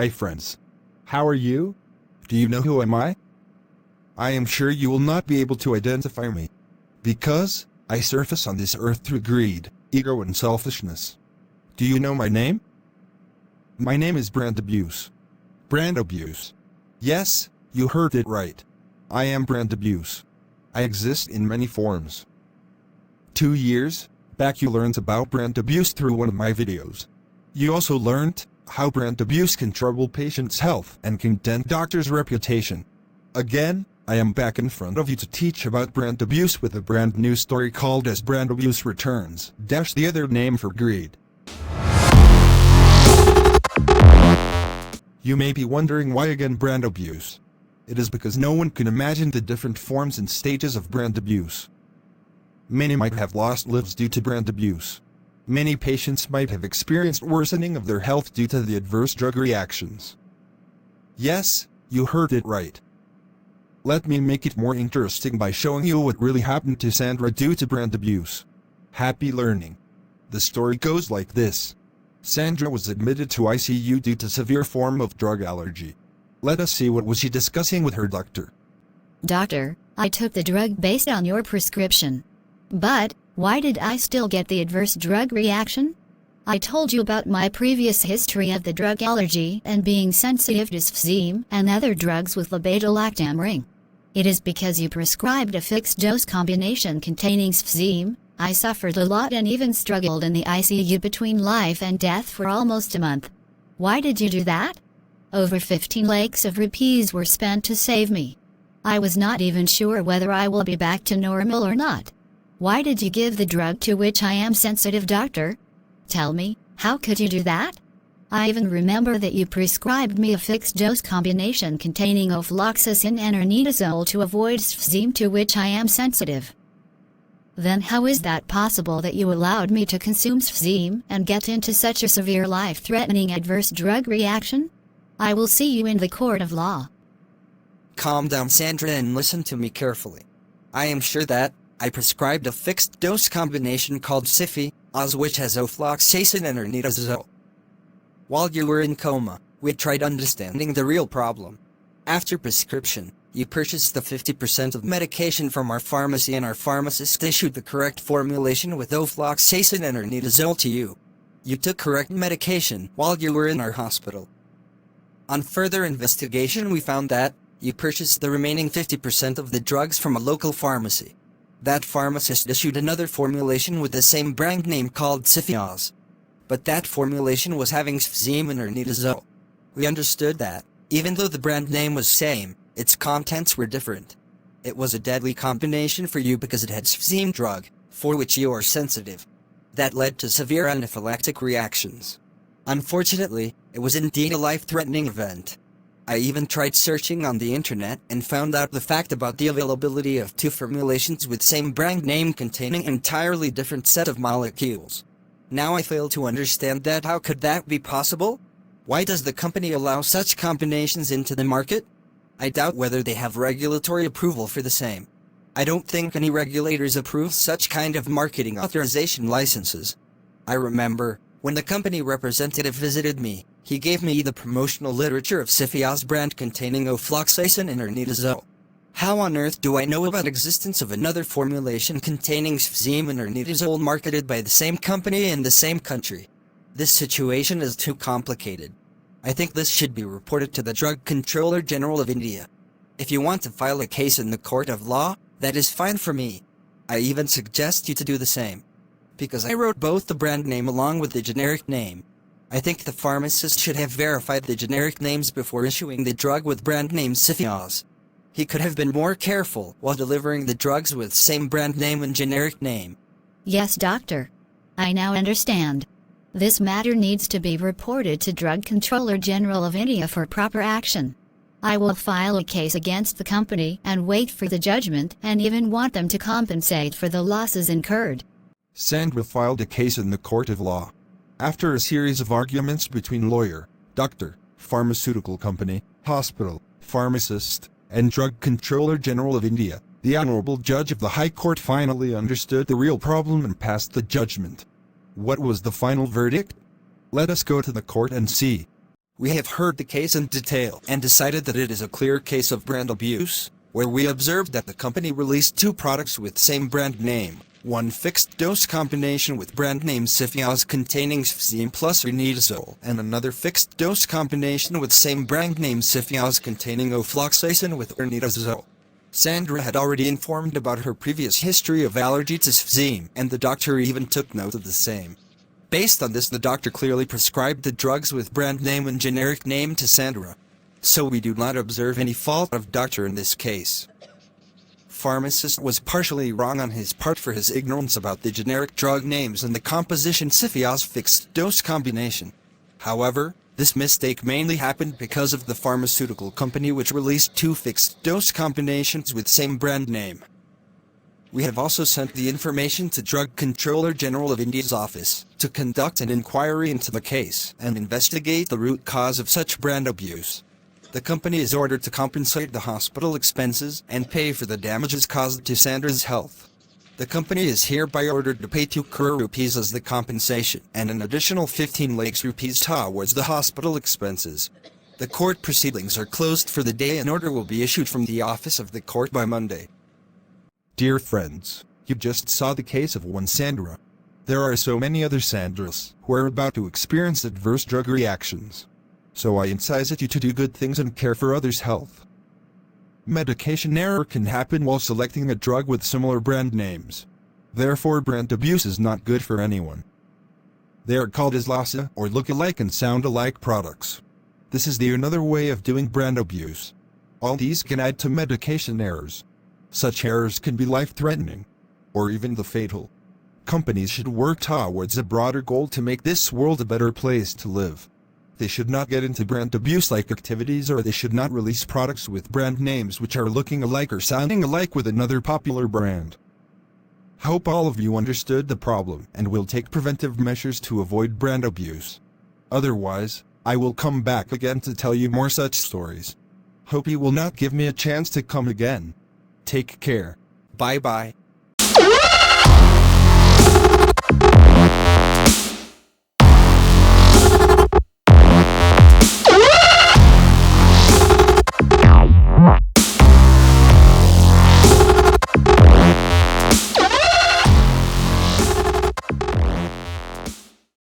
Hi friends. How are you? Do you know who am I? I am sure you will not be able to identify me. Because, I surface on this earth through greed, ego and selfishness. Do you know my name? My name is Brandabuse. Brandabuse. Yes, you heard it right. I am Brandabuse. I exist in many forms. 2 years back you learned about Brandabuse through one of my videos. You also learned how Brandabuse can trouble patients' health and can dent doctors' reputation. Again, I am back in front of you to teach about Brandabuse with a brand new story called as Brandabuse Returns, the other name for greed. You may be wondering why again Brandabuse. It is because no one can imagine the different forms and stages of Brandabuse. Many might have lost lives due to Brandabuse. Many patients might have experienced worsening of their health due to the adverse drug reactions. Yes, you heard it right. Let me make it more interesting by showing you what really happened to Sandra due to Brandabuse. Happy learning. The story goes like this. Sandra was admitted to ICU due to severe form of drug allergy. Let us see what was she discussing with her doctor. Doctor, I took the drug based on your prescription. But, why did I still get the adverse drug reaction? I told you about my previous history of the drug allergy and being sensitive to sphzeme and other drugs with the beta-lactam ring. It is because you prescribed a fixed dose combination containing sphzeme. I suffered a lot and even struggled in the ICU between life and death for almost a month. Why did you do that? Over 15 lakhs of rupees were spent to save me. I was not even sure whether I will be back to normal or not. Why did you give the drug to which I am sensitive, doctor? Tell me, how could you do that? I even remember that you prescribed me a fixed dose combination containing ofloxacin and ornitazole to avoid sphzeme to which I am sensitive. Then how is that possible that you allowed me to consume sphzeme and get into such a severe life-threatening adverse drug reaction? I will see you in the court of law. Calm down, Sandra, and listen to me carefully. I am sure that I prescribed a fixed dose combination called PVPI, which has ofloxacin and ornitazole. While you were in coma, we tried understanding the real problem. After prescription, you purchased the 50% of medication from our pharmacy and our pharmacist issued the correct formulation with ofloxacin and ornitazole to you. You took correct medication while you were in our hospital. On further investigation, we found that you purchased the remaining 50% of the drugs from a local pharmacy. That pharmacist issued another formulation with the same brand name called PVPI. But that formulation was having sphzeme and ornitazole. We understood that, even though the brand name was same, its contents were different. It was a deadly combination for you because it had sphzeme drug, for which you are sensitive. That led to severe anaphylactic reactions. Unfortunately, it was indeed a life-threatening event. I even tried searching on the internet and found out the fact about the availability of 2 formulations with same brand name containing entirely different set of molecules. Now I fail to understand that. How could that be possible? Why does the company allow such combinations into the market? I doubt whether they have regulatory approval for the same. I don't think any regulators approve such kind of marketing authorization licenses. I remember, when the company representative visited me, he gave me the promotional literature of PVPI's brand containing ofloxacin and ornitazole. How on earth do I know about existence of another formulation containing sphzeme and ornitazole marketed by the same company in the same country? This situation is too complicated. I think this should be reported to the Drug Controller General of India. If you want to file a case in the court of law, that is fine for me. I even suggest you to do the same. Because I wrote both the brand name along with the generic name. I think the pharmacist should have verified the generic names before issuing the drug with brand name PVPI. He could have been more careful while delivering the drugs with same brand name and generic name. Yes, doctor. I now understand. This matter needs to be reported to Drug Controller General of India for proper action. I will file a case against the company and wait for the judgment and even want them to compensate for the losses incurred. Sandra filed a case in the court of law. After a series of arguments between lawyer, doctor, pharmaceutical company, hospital, pharmacist, and Drug Controller General of India, the Honorable Judge of the High Court finally understood the real problem and passed the judgment. What was the final verdict? Let us go to the court and see. We have heard the case in detail and decided that it is a clear case of brand abuse, where we observed that the company released two products with same brand name, one fixed-dose combination with brand name Cifiaz containing Sfzime plus ranitazole, and another fixed-dose combination with same brand name Cifiaz containing ofloxacin with ranitazole. Sandra had already informed about her previous history of allergy to Sfzime, and the doctor even took note of the same. Based on this, the doctor clearly prescribed the drugs with brand name and generic name to Sandra. So we do not observe any fault of doctor in this case. Pharmacist was partially wrong on his part for his ignorance about the generic drug names and the composition Cifiaz fixed-dose combination. However, this mistake mainly happened because of the pharmaceutical company which released two fixed-dose combinations with same brand name. We have also sent the information to Drug Controller General of India's office to conduct an inquiry into the case and investigate the root cause of such brand abuse. The company is ordered to compensate the hospital expenses and pay for the damages caused to Sandra's health. The company is hereby ordered to pay 2 crore rupees as the compensation and an additional 15 lakhs rupees towards the hospital expenses. The court proceedings are closed for the day. An order will be issued from the office of the court by Monday. Dear friends, you just saw the case of one Sandra. There are so many other Sandras who are about to experience adverse drug reactions. So I advise you to do good things and care for others' health. Medication error can happen while selecting a drug with similar brand names. Therefore, brand abuse is not good for anyone. They are called as LASA, or look-alike and sound-alike products. This is another way of doing brand abuse. All these can add to medication errors. Such errors can be life-threatening, or even fatal. Companies should work towards a broader goal to make this world a better place to live. They should not get into brand abuse-like activities, or they should not release products with brand names which are looking alike or sounding alike with another popular brand. Hope all of you understood the problem and will take preventive measures to avoid brand abuse. Otherwise, I will come back again to tell you more such stories. Hope you will not give me a chance to come again. Take care. Bye-bye.